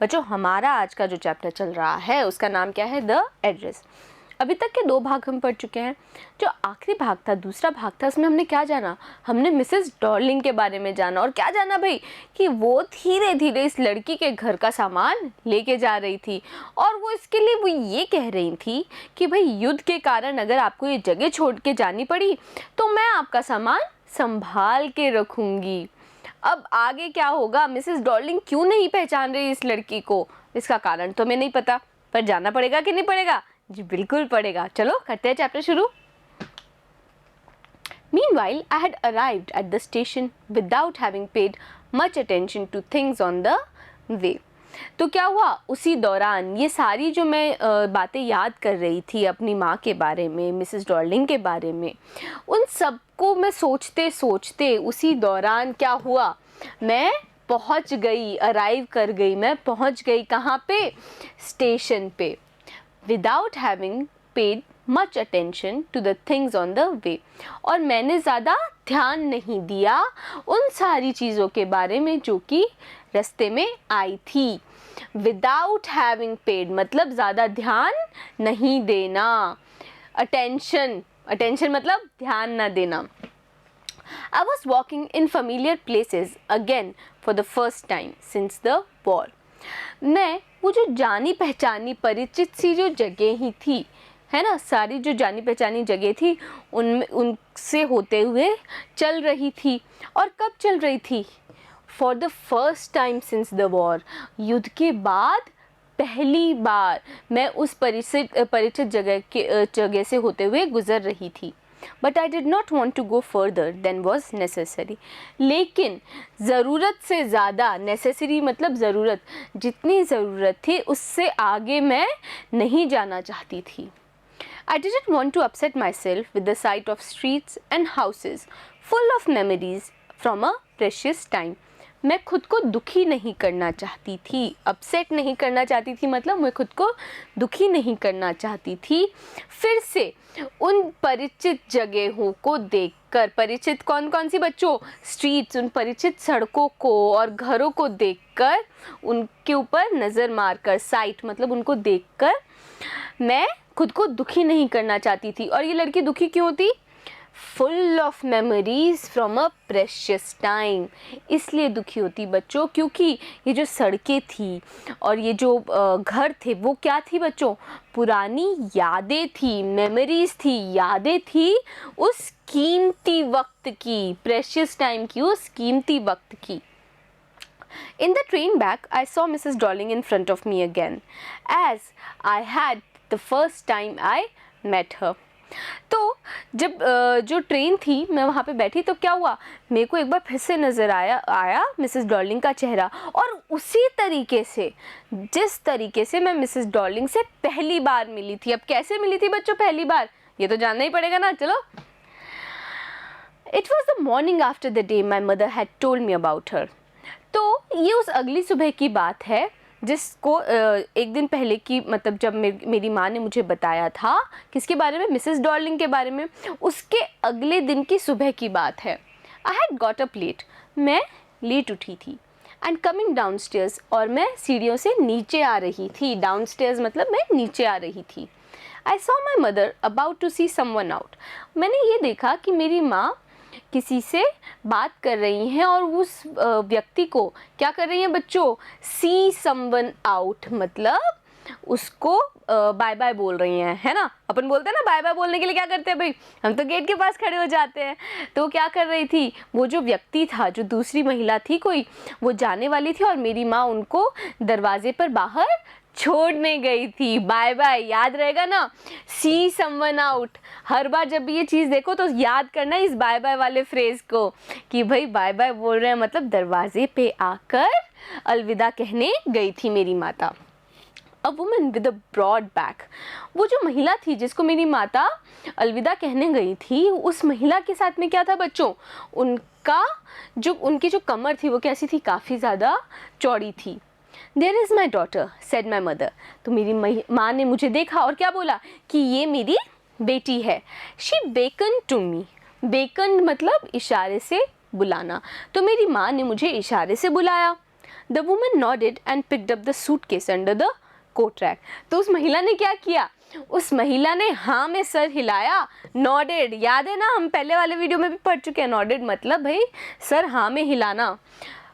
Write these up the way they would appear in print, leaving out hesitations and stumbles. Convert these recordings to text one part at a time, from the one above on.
बच्चों हमारा आज का जो चैप्टर चल रहा है उसका नाम क्या है, द एड्रेस। अभी तक के 2 भाग हम पढ़ चुके हैं। जो आखिरी भाग था, दूसरा भाग था, उसमें हमने क्या जाना, हमने मिसेस डॉर्लिंग के बारे में जाना। और क्या जाना भाई, कि वो धीरे धीरे इस लड़की के घर का सामान लेके जा रही थी और वो इसके लिए वो ये कह रही थी कि भाई युद्ध के कारण अगर आपको ये जगह छोड़ के जानी पड़ी तो मैं आपका सामान संभाल के रखूँगी। अब आगे क्या होगा, मिसेस डॉर्लिंग क्यों नहीं पहचान रही इस लड़की को, इसका कारण तो हमें नहीं पता, पर जाना पड़ेगा कि नहीं पड़ेगा? जी बिल्कुल पड़ेगा। चलो करते हैं चैप्टर शुरू। Meanwhile, I had arrived at the station without having paid much attention to things on the way. तो क्या हुआ, उसी दौरान ये सारी जो मैं बातें याद कर रही थी अपनी माँ के बारे में, मिसेस डॉर्लिंग के बारे में, उन सब को मैं सोचते सोचते उसी दौरान क्या हुआ, मैं पहुँच गई, अराइव कर गई, मैं पहुँच गई कहाँ पे, स्टेशन पे। Without having paid much attention to the things on the way, और मैंने ज़्यादा ध्यान नहीं दिया उन सारी चीज़ों के बारे में जो कि रास्ते में आई थी। विदाउट हैविंग पेड मतलब ज़्यादा ध्यान नहीं देना, अटेंशन, अटेंशन मतलब ध्यान ना देना। I was walking in familiar places again for the first time since the war. मैं वो जो जानी पहचानी परिचित सी जो जगह ही थी, है ना, सारी जो जानी पहचानी जगह थी उनमें उनसे होते हुए चल रही थी। और कब चल रही थी? For the first time since the war, युद्ध के बाद पहली बार मैं उस परिचित जगह से होते हुए गुजर रही थी। But I did not want to go further than was necessary, लेकिन ज़रूरत से ज़्यादा, नेसेसरी मतलब ज़रूरत, जितनी ज़रूरत थी उससे आगे मैं नहीं जाना चाहती थी। I didn't want to upset myself with the sight of streets and houses full of memories from a precious time. मैं खुद को दुखी नहीं करना चाहती थी, अपसेट नहीं करना चाहती थी, मतलब मैं खुद को दुखी नहीं करना चाहती थी। फिर से उन परिचित जगहों को देखकर, परिचित कौन कौन सी बच्चों, स्ट्रीट्स, उन परिचित सड़कों को और घरों को देखकर, उनके ऊपर नज़र मारकर, साइट मतलब उनको देखकर मैं खुद को दुखी नहीं करना चाहती थी। और ये लड़की दुखी क्यों होती? Full of memories from a precious time, इसलिए दुखी होती बच्चों क्योंकि ये जो सड़कें थी और ये जो घर थे वो क्या थी बच्चों, पुरानी यादें थी, मेमोरीज थी, यादें थी उस कीमती वक्त की, प्रेशियस टाइम की, उस कीमती वक्त की। In the train back, I saw Mrs. Darling in front of me again, as I had the first time I met her. तो जब जो ट्रेन थी मैं वहाँ पे बैठी तो क्या हुआ, मेरे को एक बार फिर से नज़र आया मिसेस डॉर्लिंग का चेहरा, और उसी तरीके से जिस तरीके से मैं मिसेस डॉर्लिंग से पहली बार मिली थी। अब कैसे मिली थी बच्चों पहली बार, ये तो जानना ही पड़ेगा ना। चलो, It was the morning after the day my mother had told me about her. तो ये उस अगली सुबह की बात है जिसको एक दिन पहले की, मतलब जब मेरी माँ ने मुझे बताया था किसके बारे में, मिसेस डॉर्लिंग के बारे में, उसके अगले दिन की सुबह की बात है। I had got up late, मैं लेट उठी थी, एंड कमिंग डाउन स्टेयर्स, और मैं सीढ़ियों से नीचे आ रही थी। डाउन स्टेयर्स मतलब मैं नीचे आ रही थी। I saw my mother about to see someone out, मैंने ये देखा कि मेरी माँ किसी से बात कर रही हैं और उस व्यक्ति को क्या कर रही हैं बच्चों, सी समवन आउट मतलब उसको बाय बाय बोल रही हैं, है ना। अपन बोलते हैं ना बाय बाय बोलने के लिए क्या करते हैं भाई, हम तो गेट के पास खड़े हो जाते हैं। तो क्या कर रही थी, वो जो व्यक्ति था, जो दूसरी महिला थी कोई, वो जाने वाली थी और मेरी माँ उनको दरवाजे पर बाहर छोड़ने गई थी। बाय बाय याद रहेगा ना, सी समवन आउट। हर बार जब भी ये चीज़ देखो तो याद करना इस बाय बाय वाले फ्रेज़ को कि भाई बाय बाय बोल रहे हैं मतलब दरवाजे पे आकर अलविदा कहने गई थी मेरी माता। A woman with a broad back, वो जो महिला थी जिसको मेरी माता अलविदा कहने गई थी, उस महिला के साथ में क्या था बच्चों, उनकी जो कमर थी वो कैसी थी, काफ़ी ज़्यादा चौड़ी थी। There is my daughter said my mother, तो मेरी माँ ने मुझे देखा और क्या बोला कि ये मेरी बेटी है। She beckon to me, beckon मतलब इशारे से बुलाना, तो मेरी माँ ने मुझे इशारे से बुलाया। The woman nodded and picked up the suitcase under the coat rack. तो उस महिला ने क्या किया, उस महिला ने हाँ में सर हिलाया, नॉडेड, याद है ना, हम पहले वाले वीडियो में भी पढ़ चुके हैं, नॉडेड मतलब भाई सर हाँ में हिलाना।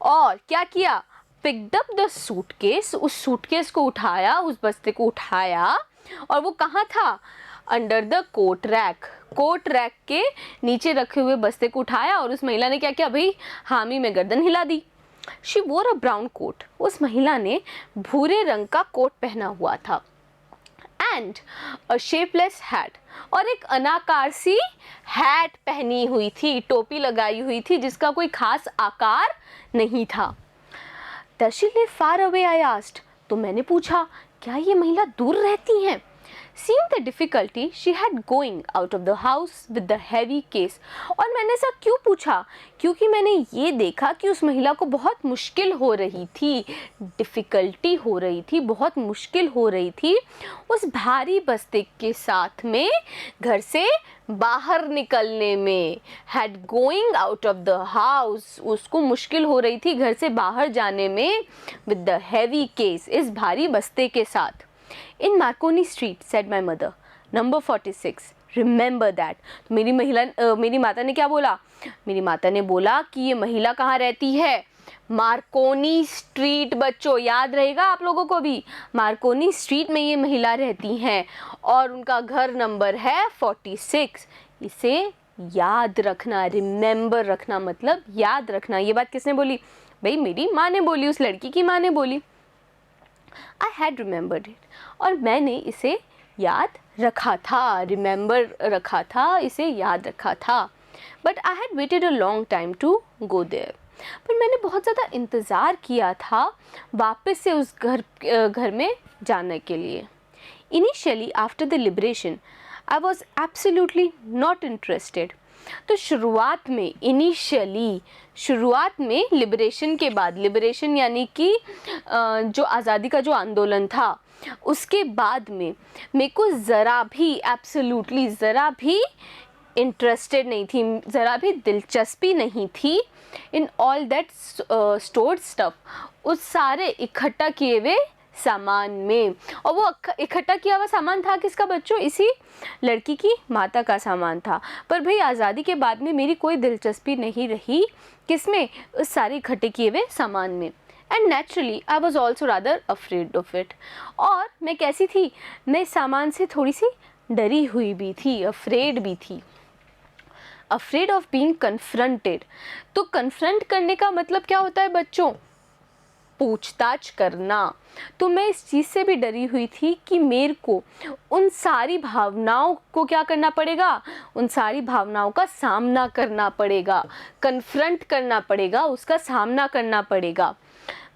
और क्या किया, पिक्ड अप द सूटकेस, उस सूटकेस को उठाया, उस बस्ते को उठाया, और वो कहाँ था, under the coat rack, coat rack के नीचे रखे हुए बस्ते को उठाया, और उस महिला ने क्या किया भाई, हामी में गर्दन हिला दी। शी वोर अ ब्राउन कोट, उस महिला ने भूरे रंग का कोट पहना हुआ था, एंड अ शेपलेस हैट, और एक अनाकार सी हैट पहनी हुई थी, टोपी लगाई हुई थी जिसका कोई खास आकार नहीं था। Does she live far away? I asked. तो मैंने पूछा क्या ये महिला दूर रहती हैं? Seeing the difficulty she had going out of the house with the heavy case, और मैंने ऐसा क्यों पूछा, क्योंकि मैंने ये देखा कि उस महिला को बहुत मुश्किल हो रही थी, डिफ़िकल्टी हो रही थी, बहुत मुश्किल हो रही थी उस भारी बस्ते के साथ में घर से बाहर निकलने में। Had going out of the house, उसको मुश्किल हो रही थी घर से बाहर जाने में, विद द हैवी केस, इस भारी बस्ते के साथ। In Marconi street, said my mother, number 46, remember that. तो मेरी माता ने क्या बोला, मेरी माता ने बोला कि ये महिला कहाँ रहती है, मार्कोनी स्ट्रीट। बच्चों याद रहेगा आप लोगों को भी, मार्कोनी स्ट्रीट में ये महिला रहती हैं और उनका घर नंबर है 46। इसे याद रखना, रिमेंबर रखना मतलब याद रखना। ये बात किसने बोली, भाई मेरी माँ ने बोली, उस लड़की की माँ ने बोली। आई हैड रिमेंबर्ड इट, और मैंने इसे याद रखा था, रिमेंबर रखा था, इसे याद रखा था। But I had waited a long time to go there, पर मैंने बहुत ज़्यादा इंतज़ार किया था वापस से उस घर में जाने के लिए। Initially after the liberation I was absolutely not interested. तो शुरुआत में लिबरेशन के बाद, लिबरेशन यानी कि जो आज़ादी का जो आंदोलन था उसके बाद में मेरे को ज़रा भी, एब्सोल्युटली ज़रा भी इंटरेस्टेड नहीं थी, ज़रा भी दिलचस्पी नहीं थी in all that stored stuff, उस सारे इकट्ठा किए हुए सामान में। और वो इकट्ठा किया हुआ सामान था किसका बच्चों, इसी लड़की की माता का सामान था। पर भाई आज़ादी के बाद में मेरी कोई दिलचस्पी नहीं रही किसमें, उस सारे इकट्ठे किए हुए सामान में। And naturally I was also rather afraid of it, और मैं कैसी थी, मैं इस सामान से थोड़ी सी डरी हुई भी थी, अफ्रेड भी थी। अफ्रेड ऑफ बीइंग कन्फ्रंटेड, तो कन्फ्रंट करने का मतलब क्या होता है बच्चों, पूछताछ करना। तो मैं इस चीज़ से भी डरी हुई थी कि मेरे को उन सारी भावनाओं को क्या करना पड़ेगा, उन सारी भावनाओं का सामना करना पड़ेगा, कन्फ्रंट करना पड़ेगा, उसका सामना करना पड़ेगा।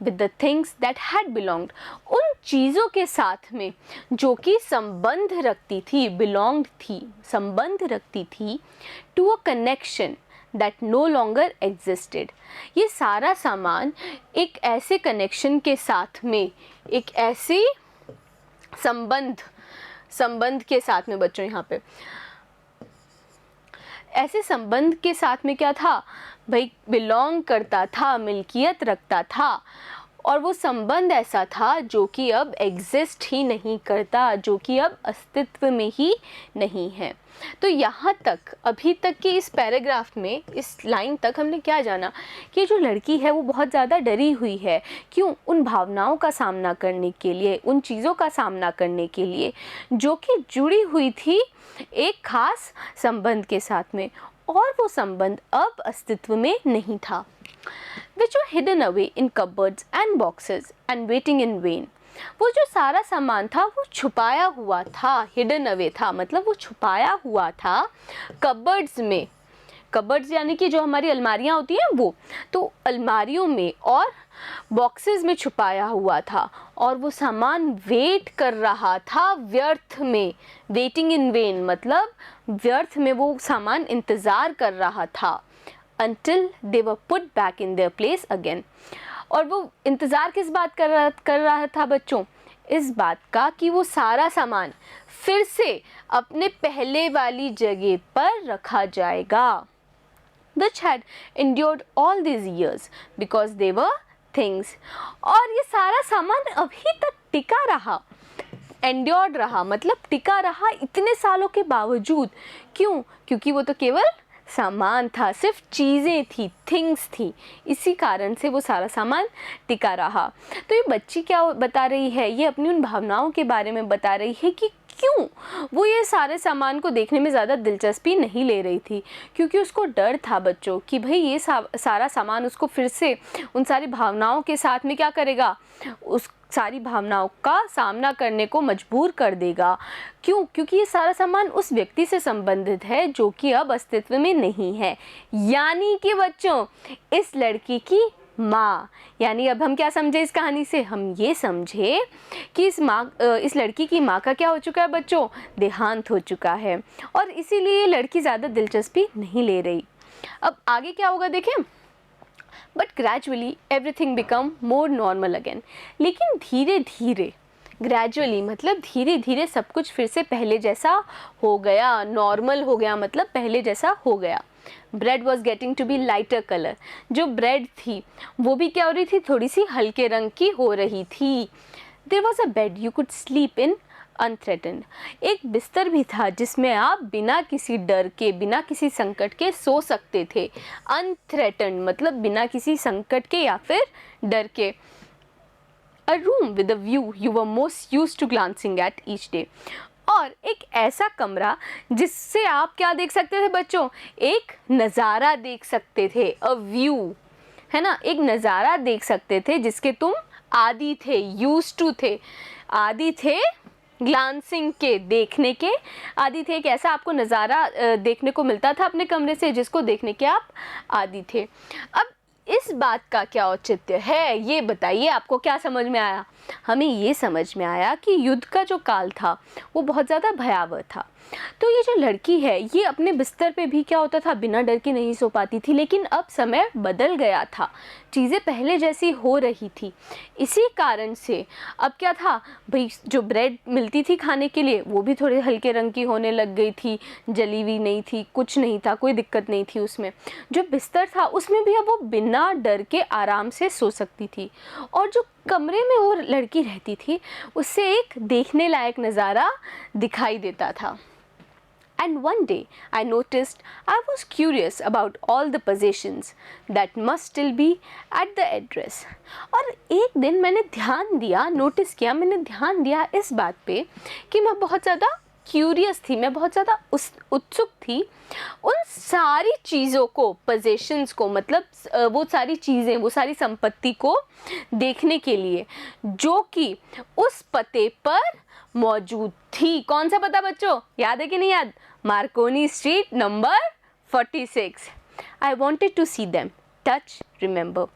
With the things that had belonged, उन चीज़ों के साथ में जो कि संबंध रखती थी, बिलोंग्ड थी, संबंध रखती थी, to a connection that no longer existed. ये सारा सामान एक ऐसे कनेक्शन के साथ में, एक ऐसे संबंध के साथ में बच्चों, यहाँ पे ऐसे संबंध के साथ में क्या था भाई, बिलोंग करता था, मिल्कियत रखता था, और वो संबंध ऐसा था जो कि अब एग्जिस्ट ही नहीं करता, जो कि अब अस्तित्व में ही नहीं है। तो यहाँ तक, अभी तक के इस पैराग्राफ में, इस लाइन तक हमने क्या जाना कि जो लड़की है वो बहुत ज़्यादा डरी हुई है। क्यों, उन भावनाओं का सामना करने के लिए, उन चीज़ों का सामना करने के लिए जो कि जुड़ी हुई थी एक खास संबंध के साथ में, और वो संबंध अब अस्तित्व में नहीं था। which were hidden away in cupboards and boxes and waiting in vain. वो जो सारा सामान था वो छुपाया हुआ था, hidden away था मतलब वो छुपाया हुआ था कबर्ड्स में। कबर्ड्स यानी कि जो हमारी अलमारियाँ होती हैं वो, तो अलमारियों में और बॉक्सेस में छुपाया हुआ था, और वो सामान वेट कर रहा था व्यर्थ में। वेटिंग इन वेन मतलब व्यर्थ में वो सामान इंतज़ार कर रहा था, until they were put back in their place again. और वो इंतज़ार किस बात कर रहा था बच्चों, इस बात का कि वो सारा सामान फिर से अपने पहले वाली जगह पर रखा जाएगा, which had endured all these years because they were things. और ये सारा सामान अभी तक टिका रहा, एंड्योर्ड रहा, मतलब टिका रहा इतने सालों के बावजूद। क्यों? क्योंकि वो तो केवल सामान था, सिर्फ चीज़ें थी, थिंग्स थी, इसी कारण से वो सारा सामान टिका रहा। तो ये बच्ची क्या बता रही है, ये अपनी उन भावनाओं के बारे में बता रही है कि क्यों वो ये सारे सामान को देखने में ज़्यादा दिलचस्पी नहीं ले रही थी, क्योंकि उसको डर था बच्चों कि भाई ये सारा सामान उसको फिर से उन सारी भावनाओं के साथ में क्या करेगा, उस सारी भावनाओं का सामना करने को मजबूर कर देगा। क्यों? क्योंकि ये सारा सामान उस व्यक्ति से संबंधित है जो कि अब अस्तित्व में नहीं है, यानी कि बच्चों इस लड़की की माँ। यानी अब हम क्या समझे इस कहानी से? हम ये समझे कि इस लड़की की माँ का क्या हो चुका है बच्चों, देहांत हो चुका है, और इसीलिए ये लड़की ज़्यादा दिलचस्पी नहीं ले रही। अब आगे क्या होगा देखें। But gradually everything become more normal again. लेकिन धीरे धीरे, ग्रेजुअली मतलब धीरे धीरे सब कुछ फिर से पहले जैसा हो गया, नॉर्मल हो गया, मतलब पहले जैसा हो गया। Bread was getting to be lighter colour. जो ब्रेड थी वो भी क्या हो रही थी, थोड़ी सी हल्के रंग की हो रही थी। There was a bed you could sleep in unthreatened. एक बिस्तर भी था जिसमें आप बिना किसी डर के, बिना किसी संकट के सो सकते थे। अनथ्रेटन्ड मतलब बिना किसी संकट के या फिर डर के। A room with a view you were most used to glancing at each day. और एक ऐसा कमरा जिससे आप क्या देख सकते थे बच्चों, एक नज़ारा देख सकते थे, अ व्यू, है ना, एक नज़ारा देख सकते थे जिसके तुम आदी थे, यूज्ड टू थे, आदी थे ग्लांसिंग के, देखने के आदी थे। एक ऐसा आपको नज़ारा देखने को मिलता था अपने कमरे से जिसको देखने के आप आदी थे। अब इस बात का क्या औचित्य है ये बताइए, आपको क्या समझ में आया? हमें ये समझ में आया कि युद्ध का जो काल था वो बहुत ज़्यादा भयावह था। तो ये जो लड़की है ये अपने बिस्तर पे भी क्या होता था, बिना डर के नहीं सो पाती थी। लेकिन अब समय बदल गया था, चीज़ें पहले जैसी हो रही थी। इसी कारण से अब क्या था भाई, जो ब्रेड मिलती थी खाने के लिए वो भी थोड़े हल्के रंग की होने लग गई थी, जली हुई नहीं थी, कुछ नहीं था, कोई दिक्कत नहीं थी उसमें। जो बिस्तर था उसमें भी अब वो बिना डर के आराम से सो सकती थी। और जो कमरे में वो लड़की रहती थी उससे एक देखने लायक नज़ारा दिखाई देता था। And one day I noticed I was curious about all the possessions that must still be at the address. और एक दिन मैंने ध्यान दिया, नोटिस किया, मैंने ध्यान दिया इस बात पे कि मैं बहुत ज़्यादा क्यूरियस थी, मैं बहुत ज़्यादा उत्सुक थी उन सारी चीज़ों को, पोजेशंस को, मतलब वो सारी चीज़ें, वो सारी संपत्ति को देखने के लिए जो कि उस पते पर मौजूद थी। कौन सा पता बच्चों, याद है कि नहीं याद? Marconi street number 46। I wanted to see them, touch, remember.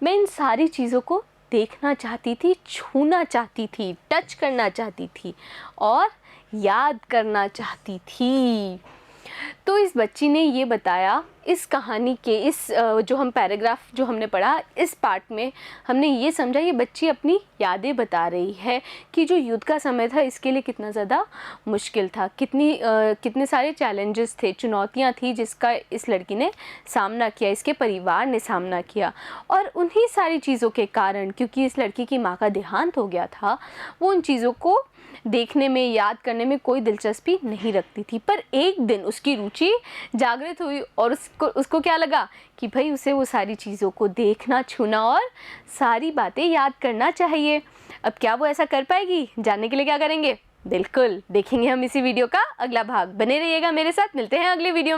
मैं इन सारी चीज़ों को देखना चाहती थी, छूना चाहती थी, टच करना चाहती थी और याद करना चाहती थी। तो इस बच्ची ने ये बताया इस कहानी के इस जो हम पैराग्राफ जो हमने पढ़ा, इस पार्ट में हमने ये समझा, ये बच्ची अपनी यादें बता रही है कि जो युद्ध का समय था इसके लिए कितना ज़्यादा मुश्किल था, कितने सारे चैलेंजेस थे, चुनौतियां थी जिसका इस लड़की ने सामना किया, इसके परिवार ने सामना किया। और उन्हीं सारी चीज़ों के कारण, क्योंकि इस लड़की की माँ का देहांत हो गया था, वो उन चीज़ों को देखने में, याद करने में कोई दिलचस्पी नहीं रखती थी। पर एक दिन उसकी रुचि जागृत हुई और उसको क्या लगा कि भाई उसे वो सारी चीज़ों को देखना, छूना और सारी बातें याद करना चाहिए। अब क्या वो ऐसा कर पाएगी? जानने के लिए क्या करेंगे? बिल्कुल देखेंगे हम इसी वीडियो का अगला भाग। बने रहिएगा मेरे साथ, मिलते हैं अगले वीडियो में।